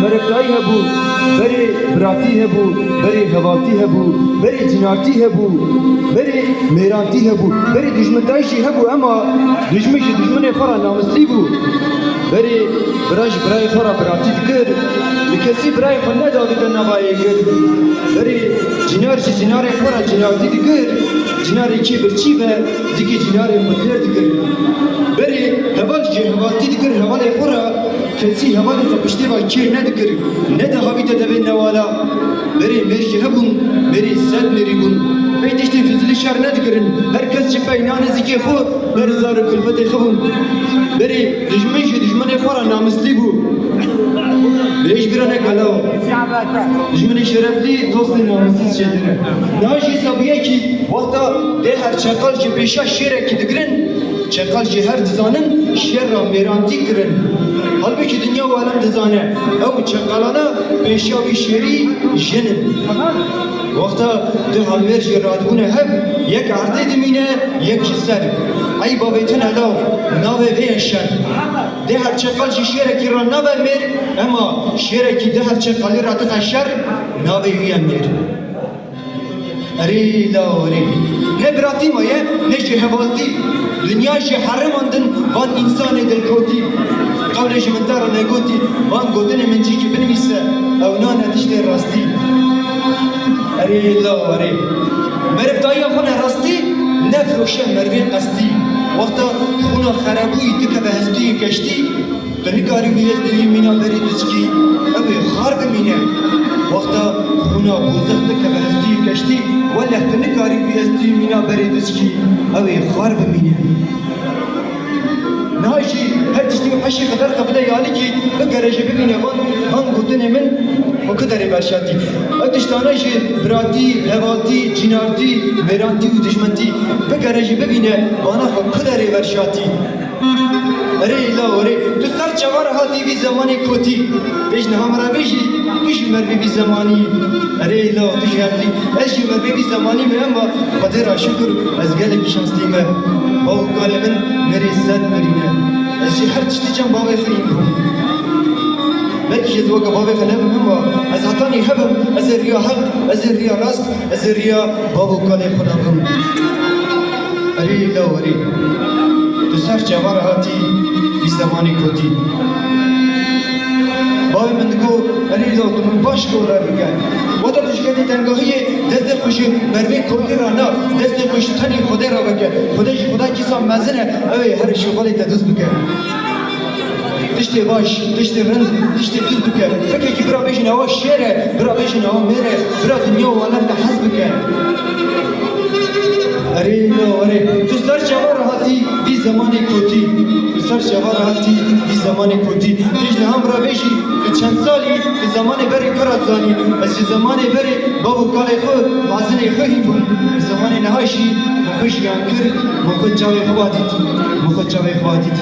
مرکایی هبو بری براتی هبو بری هواتی هبو بری جنارتی هبو بری میرانتی هبو بری دشمنتایشی هبو اما دشمن خورا نامسلی بو بری برای خورا براتی دکر لکسی برای خود نداوی در نوایی گر بری جنار خورا جنارتی دکر جناری کی برچی و زیکی جناری خودر دکر بری هواتی دکر هوال خورا کسی هوالی خپشتی و کیر ندکر نده هاوی تدوی نوالا بری مرشی هبون بری صد مری بون بیتشتی فضلی شر ندکرن هر کس چه پینان زیکی خو بری زار کلفت خبون بری دجمن خورا نامسلی بو بریش برانه کلاو دجمن شرفلی دوست نامسلی چیدره ناشی سابیه کی وقتا ده هر چقال که پیشا شیره کی دگرن چقال که هر دزانن شیر را میرانتی کرن halbuki dünya ve alem dizane ev çakalana beşavi şeri jinin vakta de halver jeradbune hep yek arde dimine yek ser ay babetin elav nave ve eşer de her çakal şere kiran nave mer ama şere ki de her çakalı ratı eşer nave yemir eri la eri ne brati maye ne şehvati dünya şehrim andın van insan edel koti قولش من دارا نقولتي وان قلتني من جيكي بنميسة او نانا تشتي راستي اري الله اري مرف دايا خونا راستي نفروشه مروين قصدي وقتا خونا خرابوي تكا بهستي كشتي تنكاري بيهستي مينا بري دسكي ابي خارب مينا وقتا خونا بوزخ تكا بهستي كشتي ولا تنكاري بيهستي مينا بري دسكي ابي خارب مينا نهايشي هل تشتي حشي قدر قبل يالي كي بقرجه ببيني من قلتني من وكدر برشاتي اتشتانايشي براتي هواتي جنارتي ميرانتي ودشمنتي بقرجه ببيني وانا وكدر برشاتي اري لا اري تسر چوار هاتي في زماني كوتي بيش نهامرا بيجي تشي مربي في زماني اري لا تشي هاتي اشي مربي في زماني اما قدر شكر از قالك شانستي ما باو قال من مري زاد مرينا اشي هر تشتي جنب باوي خريم بلكي جز وقا باوي خلاب اما از هاتاني هبم از الريا حق از الريا راست از الريا باو قال خلابم اري لا اري تسر چوار هاتی بی زمانی کتی باوی من دکو اری لا تو من باش کو را بگن و تا تشکتی تنگاهی دست خوش مروی کلی را نا دست خوش تنی خدا را بگن خدا کسا مزنه اوی هر شغالی تدوز بگن تشتی باش تشتی رند تشتی دوز بگن فکر که برا بیشن هوا شیره برا بیشن هوا میره برا دنیا و علم تحز بگن اري لا اري تسر چوار هاتی بی زمانی کوتی تسر چوار هاتی بی زمانی کوتی دیجن هم را بیشی که چند سالی به زمان بری کرات زانی از زمان بری بابو کال خود وزن خواهی بود به زمان نهایشی مخوش گم کرد مخوش جاوی خوادید مخوش جاوی خوادید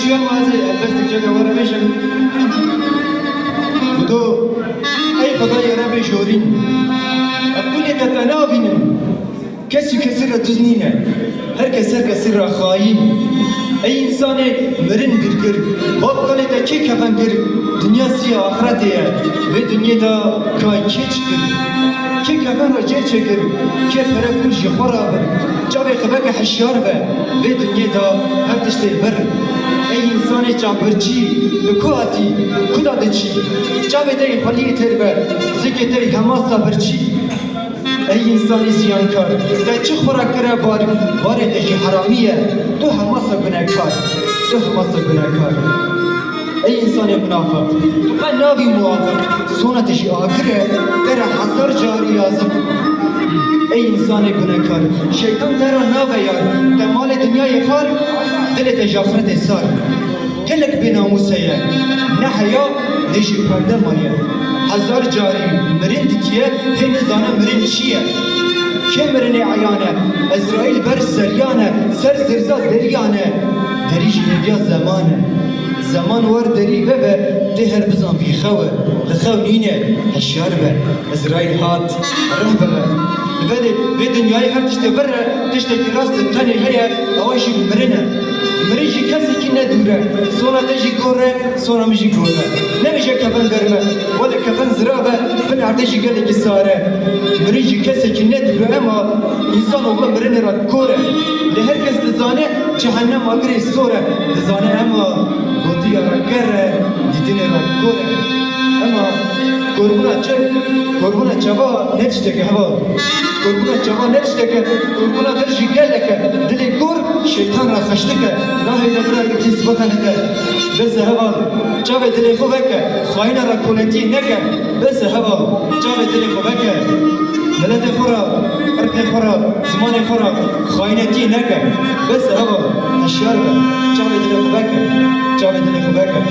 شوان مازه البست جگه ورا میشم بدو ای خدای رب شورین کلی تتنابینن کسی را تزنینه هر کسی را خواهیم ای انسان مرن گرگر باب کلی تا چه کفن گر دنیا سی آخرته و دنیا دا کای چه چکر که کفن را چه چکر که پره کل جخورا بر جاوی خبک حشیار به و دنیا دا هر تشتی بر ای انسان چابرچی دکواتی کدا دچی جاوی دای خالی تربه زکی تای هماسا برچی ای انسان زیانکار تا چه خوراک کرا بار دجی حرامیه تو هماسا گناهکار ای انسان منافق تو ناوی موافق سونتشی آخره در هزار جاری یازم ای انسان گناهکار شیطان در ناوی یار تمال دنیای خار دلت جافرت سار گلک بناموسیه نه حیا نشی پرده مایه هزار جاری مرین دیتیه هی نزانه مرین چیه که مرین عیانه اسرائیل بر سریانه سر زرزاد دریانه دریش هدیا زمانه زمان ور دری به دهر بزن بی خوه لخو نینه هشیار به اسرائیل هات راه به her tişte verre, tişteki rastı tane heye, avaşi mirine. Mirişi kesi ki ne dure, sonra da jî gore, sonra mı jî gore. Ne mi jî kefen derme, valla kefen zirabe, ben arte jî geleki sare. Mirişi kesi ki ne dure ama insan oğlu mirine ra kore. Le herkes dizane, cehennem agri sore. Dizane ama godiya ra kere, didine ra kore. Ama korbuna çaba ne tişteki hava. Korbuna çaba ne tişteki, korbuna der jî geleke. Dili kor, şeytan ra xeştike. Rahi de bırak ki sıbatan eke. Bese hava, çave dili xubeke. Xayna ra koleti neke. Bese hava, çave dili xubeke. Milete xora, erke xora, zmane xora. Xayneti neke. Bese hava, heşyar be. Çave dili xubeke. Çave dili xubeke.